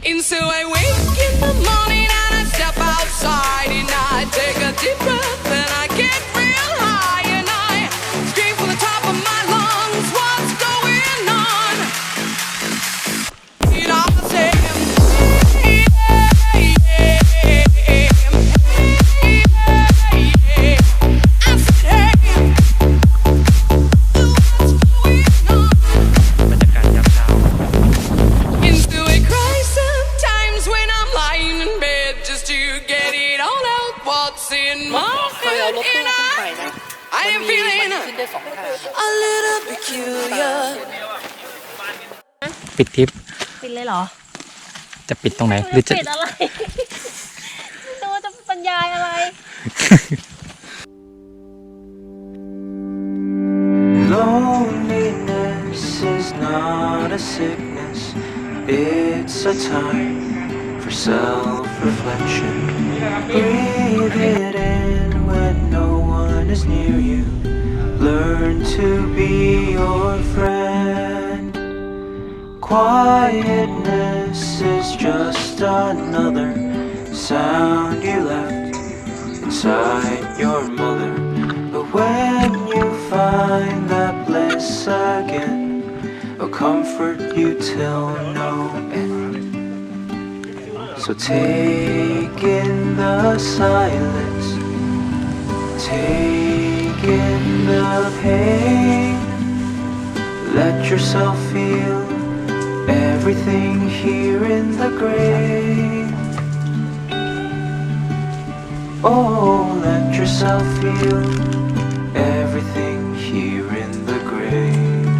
And so I wake in the morning and I step outside and I take a deep breath and I get real high and I scream from the top of my lungs, what's going on? And I say, hey, hey, hey, hey, hey. I said, hey, what's going on? บรรยากาศยามเช้า And so I cry sometimes when I'm lying in bed just to get it all out what's in my เคยเอา head รถตู้ and ขึ้นไปนะ I am มัน feeling ขึ้นได้2 ทาง a little peculiar ปิดทริป ปิดเลยเหรอ จะปิดตรงไหนหรือจะ ปิดอะไร ไม่รู้จะบรรยายอะไร Loneliness is not a sickness, it's a time for self-reflection. Breathe it in when no one is near you. Learn to be your friend. Quietness is just another sound you left inside your mother. But when you find that bliss again, it'll comfort you till no end. So take in the silence, take in the pain, let yourself feel everything here in the grave. Oh, let yourself feel everything here in the grave.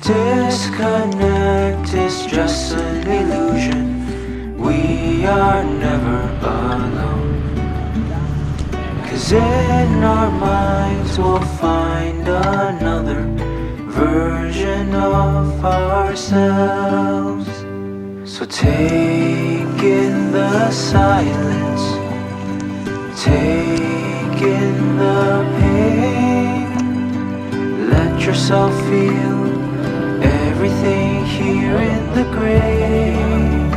Disconnect is just an illusion. We are never alone. 'Cause in our minds we'll find another version of ourselves. So take in the silence, take in the pain, let yourself feel everything here in the grave.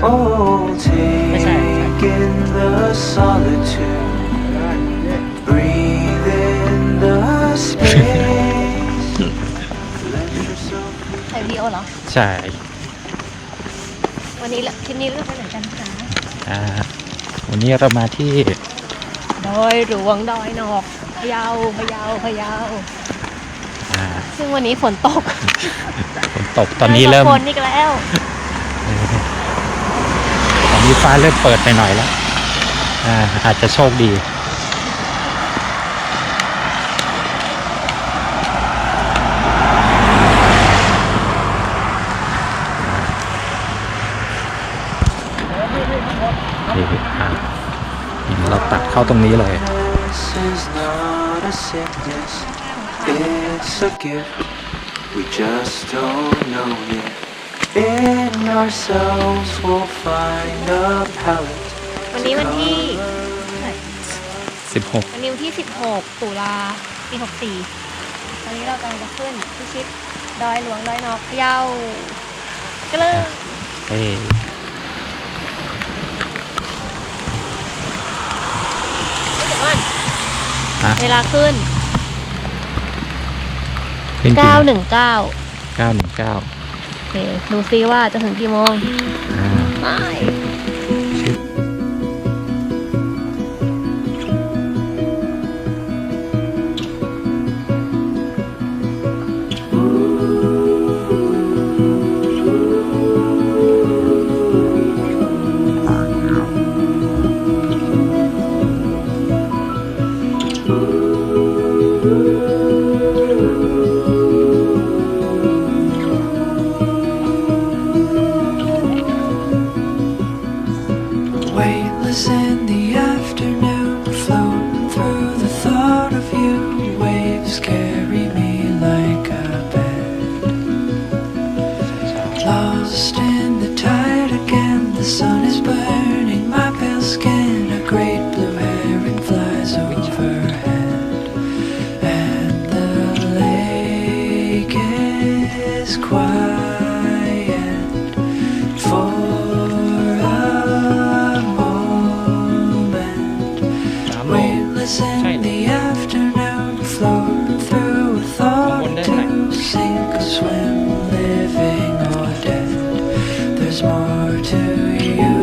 Oh, take in the solitude, breathe in the space, let yourself ถ่ายวิดีโอเหรอ ใช่ วันนี้คลิปนี้เราไปไหนกันคะ วันนี้เรามาที่ ดอยหลวงดอยหนอกพะเยาซึ่งวันนี้ฝนตก ฝนตกตอนนี้เริ่ม ฝนอีกแล้ว ตอนนี้ฟ้าเริ่มเปิดไปหน่อยแล้วอาจจะโชคดีเราตัดเข้าตรงนี้เลย This is not a sickness, it's a gift. We just don't know yet. In ourselves we'll find a palette. วันนี้วันที่ 16 วันนี้วันที่ 16 ตุลาปี 64 ตอนนี้เรากำลังจะขึ้นพิชิตดอยหลวงดอยหนอกพะเยาก็เลย เวลาขึ้น 9:19 โอเคดูซิว่าจะถึงกี่โมงไป Weightless in the afternoon, floating through the thought of you. Waves carry me like a bed. Lost in the tide again, the sun is burning my pale skin. A great blue heron flies overhead, and the lake swim, living or dead. There's more to you.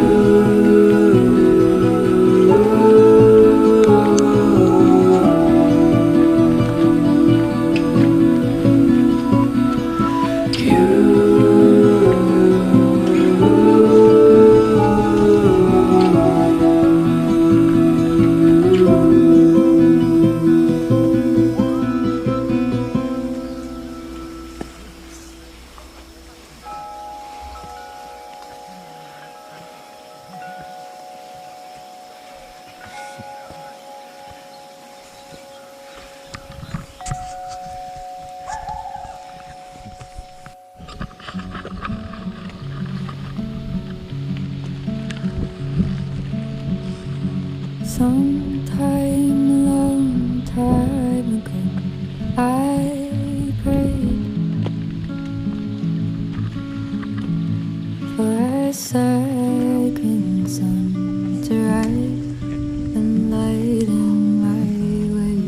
Sometime a long time ago, I prayed for a second sun to rise and lighten my way.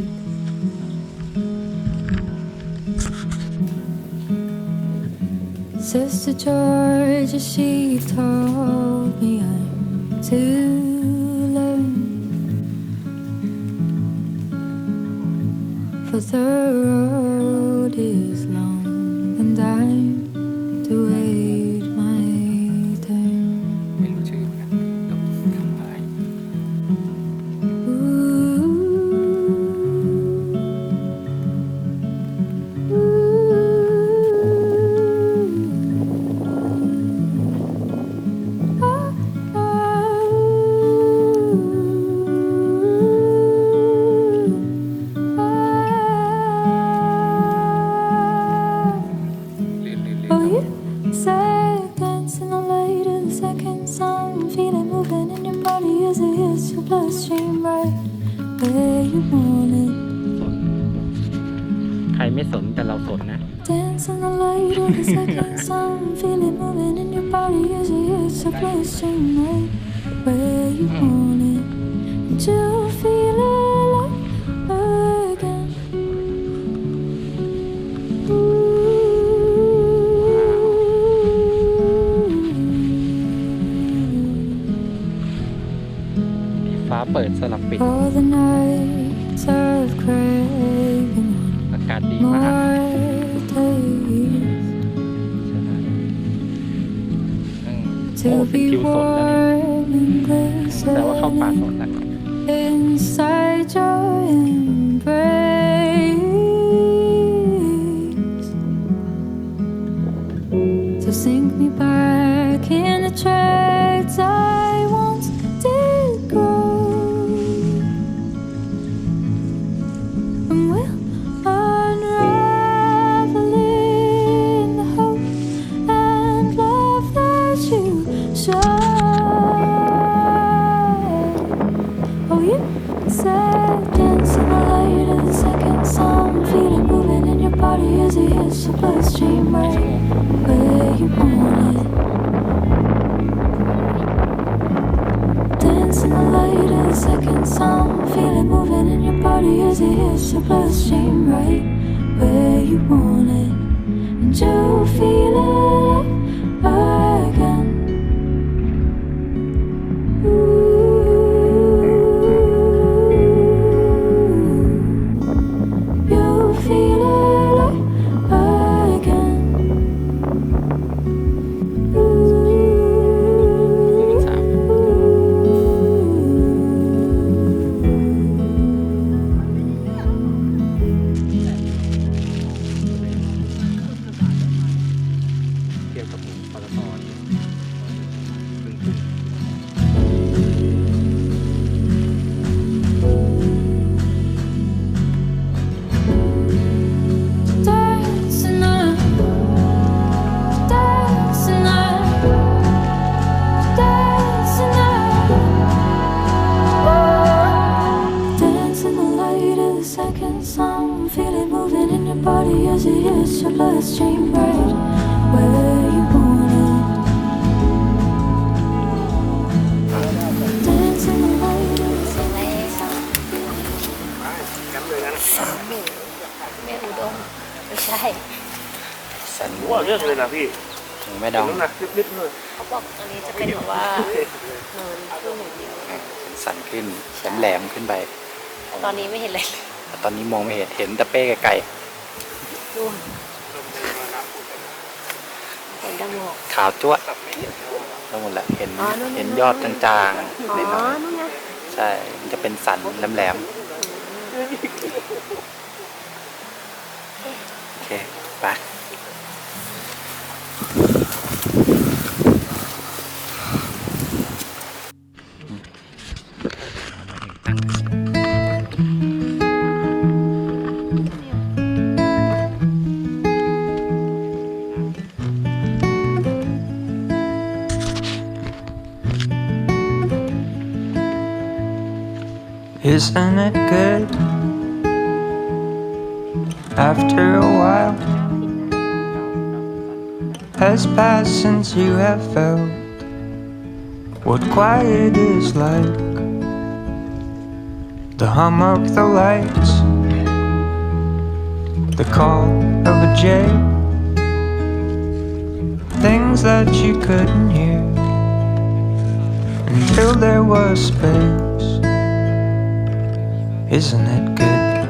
Sister Georgia, she told me I'm to learn. For the road is long and I'm to wait my turn. ไม่รู้ชื่อเหมือนกันต้องคำพาย Oh, you said dancing all night in the second song, feel it moving in your body as it hits your bloodstream right where you want it. ใครไม่สนแต่เราสนนะ Dancing all night in the second song, feel it moving in your body as it hits your bloodstream right where you want it. And you feel alive again. Ooh. ฟ้าเปิดสลับปิด All the nights of craving อากาศดีมาก more days โอ้ to เป็น be คิวสดแล้วนี่ warm and แต่ว่าเข้าป่าสด glistening แล้ว inside your embrace to sink me back in the tracks I once did go. And we'll unravel in the hope and love that you show. Oh, you said dancing the light of the second song, feel it moving in your body as it hits your bloodstream right where you want it. Dancing the light of the second song, feel it moving in your body as it hits your bloodstream right where you want it. And you feel it again. You feel it again. มันสาม เทียบกับหมู่ปตทเนี่ยครึ่ง Dancing on, dancing on, dancing on. Dancing the light of the second song, feel it moving in your body as it hits your bloodstream right where you want it. Dancing the light of the second song. เมอุดมไม่ใช่ สัน ว่าเรื่องเลยนะพี่ ของแม่ดอง น้ำหนักนิดๆเลย เขาบอกอันนี้จะเป็นแบบว่าเนินขึ้นอย่างเดียว เป็นสันขึ้นแหลมๆขึ้นไป แต่ตอนนี้ไม่เห็นอะไรเลย แต่ตอนนี้มองไม่เห็นแต่เป้ไกล ดูเห็นดำหมอก ๆขาวจั๊วะทั้งหมดแหละเห็น อ๋อนู่น เห็นยอดจางๆ อ๋ ใน อ น้อย นู่นไง ๆใช่มันจะเป็นสันแหลมๆโอเคไป Isn't it good? After a while has passed since you have felt what quiet is like. The hum of the lights, the call of a jay, things that you couldn't hear until there was space. Isn't it good?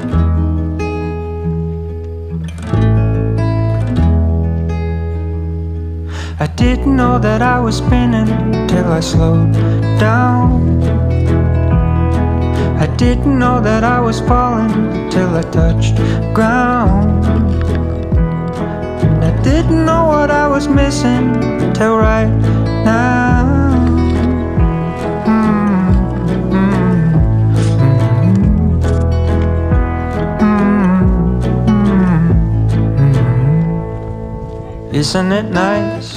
I didn't know that I was spinning till I slowed down. I didn't know that I was falling till I touched ground. And I didn't know what I was missing till right now. Isn't it nice?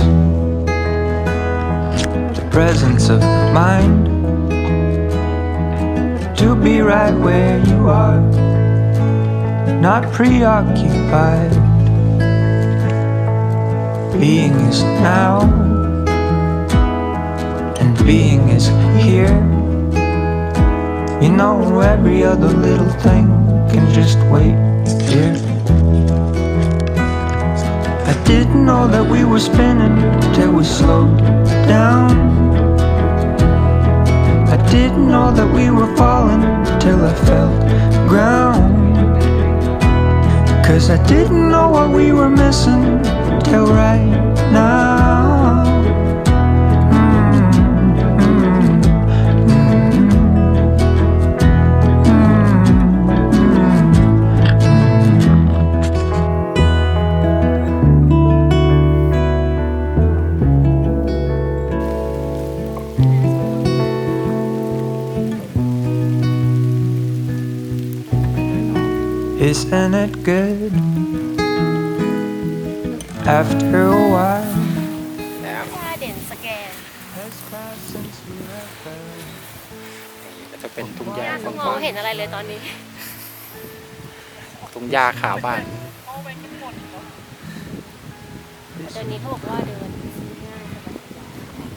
The presence of mind to be right where you are, not preoccupied. Being is now, and being is here. You know, every other little thing can just wait here. I didn't know that we were spinning till we slowed down. I didn't know that we were falling till I felt ground. 'Cause I didn't know what we were missing till right now. Isn't it good? After a while แล้ว ค่าเด่นสแกน has passed since you have felt. ก็จะเป็นทุ่งหญ้า ไม่มองเห็นอะไรเลยตอนนี้ ทุ่งหญ้าขาวบ้าน เดี๋ยวนี้เขาบอกว่าเดินง่ายสบาย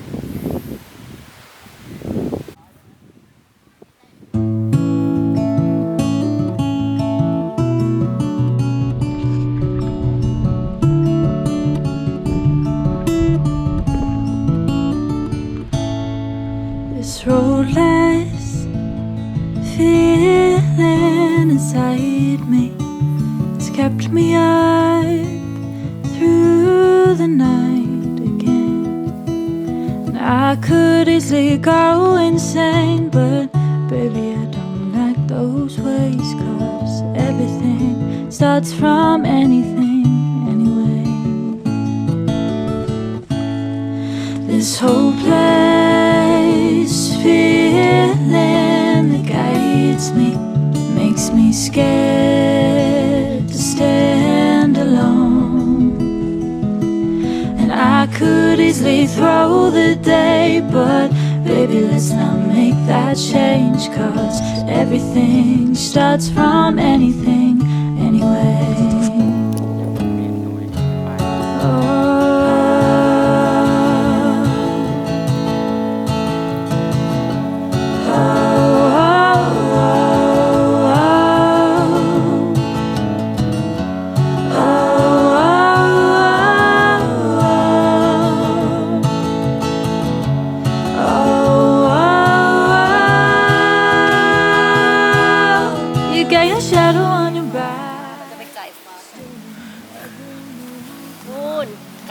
This roadless feeling inside me has kept me up through the night again. And I could easily go insane, but baby, I don't like those ways, 'cause everything starts from anything anyway. This hopeless feeling that guides me makes me scared to stand alone. And I could easily throw the day, but baby, let's not make that change, 'cause everything starts from anything anyway.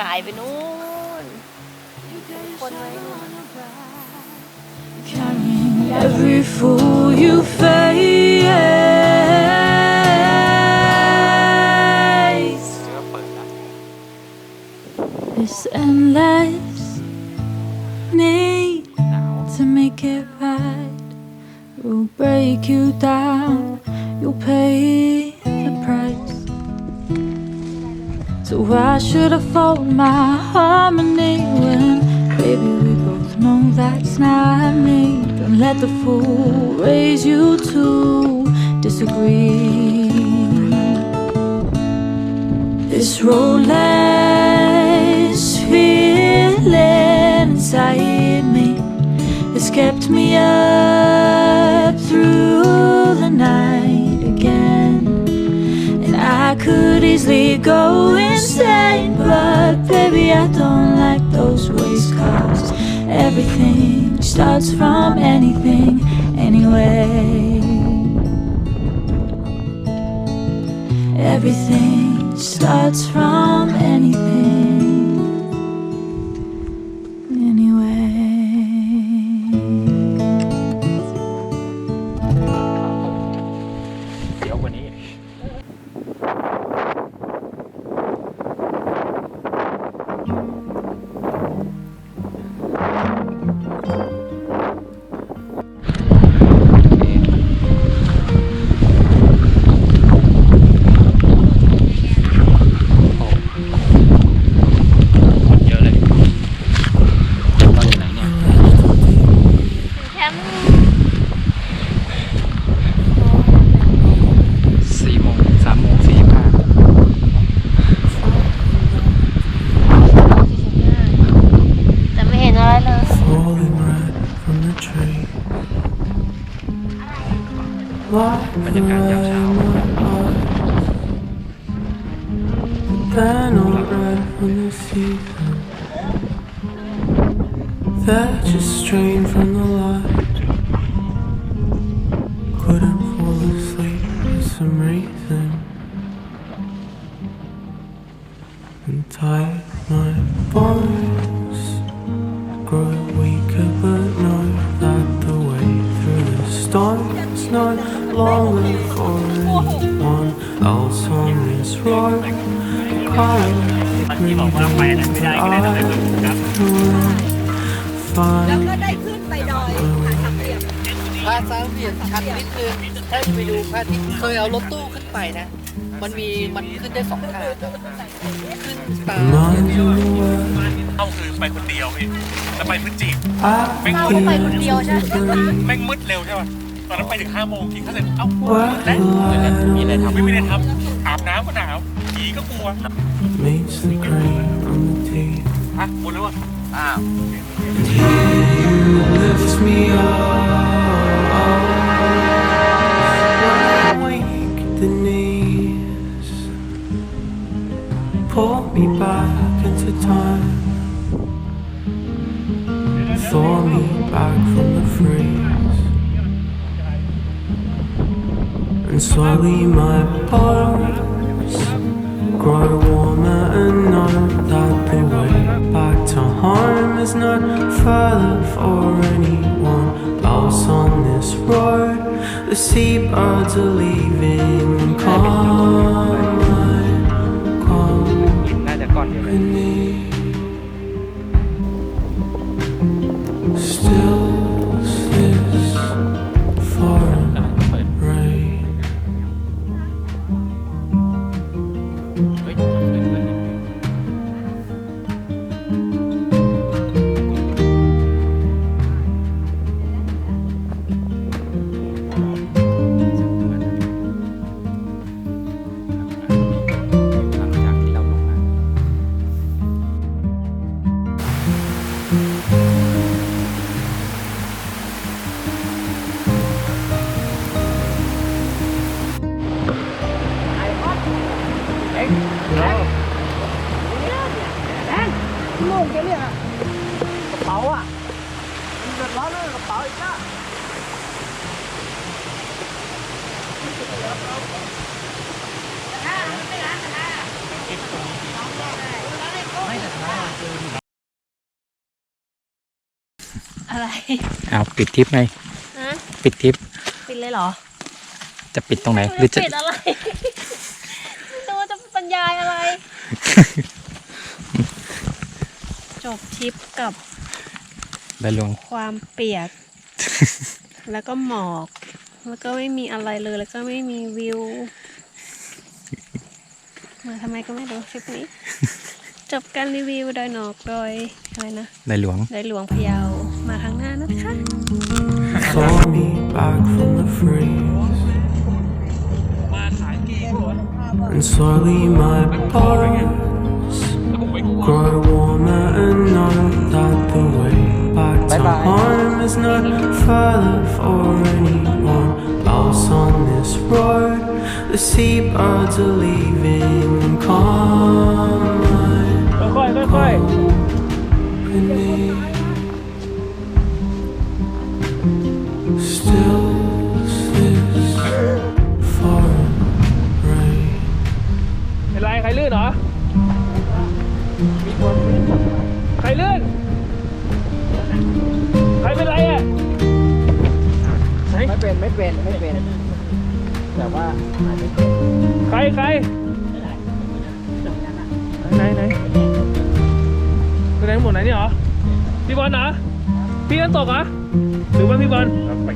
กายไปนู่นคนไว้นู่น Carrying every fool you face. เนื้อเปิดละ This endless need หนาว to make it right will break you down. You'll pay the price. So why should I fold my harmony when, baby, we both know that's not me? Don't let the fool raise you to disagree. This roadless feeling inside me has kept me up through the night again. And I could easily go insane, but baby, I don't like those ways, 'cause everything starts from anything anyway. Everything starts from anything anyway. เดี๋ยวกว่านี้ เยอะเลยตอนอยู่ไหนเนี่ย แคมป์ 4 โมง 3 โมง 45 แต่ไม่เห็นอะไรเลย Falling right from the tree. บรรยากาศยามเช้า Then I'll ride from the season that just strained from the light. Couldn't fall asleep for some reason. And tight my bones grow weaker, but know that the way through the storm's not longer for anyone else on this road. ที่บอกว่าไปนั้นไม่ได้ก็ได้แต่ไปฝึกครับ แล้วก็ได้ขึ้นไปดอยผาสามเหลี่ยม พระสามเหลี่ยมชันนิดนึงถ้าจะไปดูพระอาทิตย์เคยเอารถตู้ขึ้นไปนะ มันขึ้นได้2 ทางขึ้นตาม เข้าคือไปคนเดียวพี่แล้วไปพฤศจิก เราไปคนเดียวใช่ไหม แม่งมืดเร็วใช่ป่ะตอนนั้นไปถึง5 โมงกินข้าวเสร็จเอ้าและ มีอะไรทำ ไม่ได้ทำอาบน้ำก็หนาวผีก็กลัว Meets the grain on the teeth. อ่ะหมดแล้วอ่ะ อ้าว You lift me up when I'm weak at the knees. Pull me back into time. Thaw me back from the freeze. And slowly my bones grow warmer and know that the way back to home is not further for anyone else on this road. The seabirds are leaving company. น่าจะก้อนเดียวเลย Still this foreign rain. เฮ้ยขึ้นเลย ไ อะไร เอาปิดทริปไง ฮะ ปิดทริป ปิดเลยเหรอ จะปิดตรงไหนห ห รื รือ อ จะ ปิดอะไรตัวจะบรรยายอะไร จบทริปกับ ได้หลวง ความเปียก แล้วก็หมอก แล้วก็ไม่มีอะไรเลย แล้วก็ไม่มีวิว มาทำไมก็ไม่รู้ทริปนี้ จบการรีวิวดอยหนอกดอยอะไรนะ ได้หลวง ดอยหลวงพะเยา มาครั้งหน้านะคะ Call me back from the freeze. And slowly my pulse grow warmer and know that the way back to home is not further for anyone else on this road. The seabirds are leaving calm. Still this far rain. เป็นไรใครลื่นเหรอ ใครลื่น ใครเป็นไรอ่ะ ไม่เป็นแต่ว่า ใครไหนไปไหนหมดไหนนี่เหรอ พี่บอลนะ พี่กันตกเหรอหรือว่าพี่บอลไป